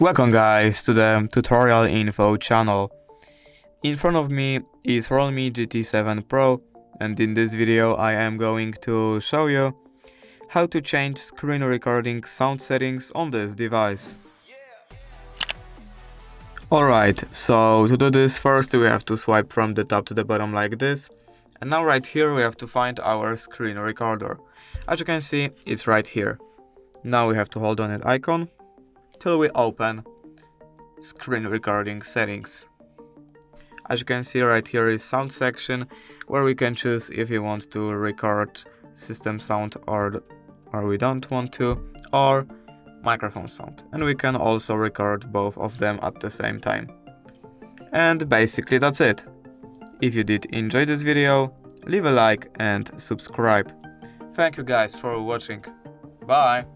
Welcome guys to the tutorial info channel. In front of me is Realme GT7 Pro, and in this video I am going to show you how to change screen recording sound settings on this device. Alright, so to do this first we have to swipe from the top to the bottom like this, and now right here we have to find our screen recorder. As you can see, it's right here. Now we have to hold on that icon till we open screen recording settings. As you can see, right here is sound section, where we can choose if we want to record system sound or we don't want to, or microphone sound, and we can also record both of them at the same time. And basically that's it. If you did enjoy this video, leave a like and subscribe. Thank you guys for watching. Bye!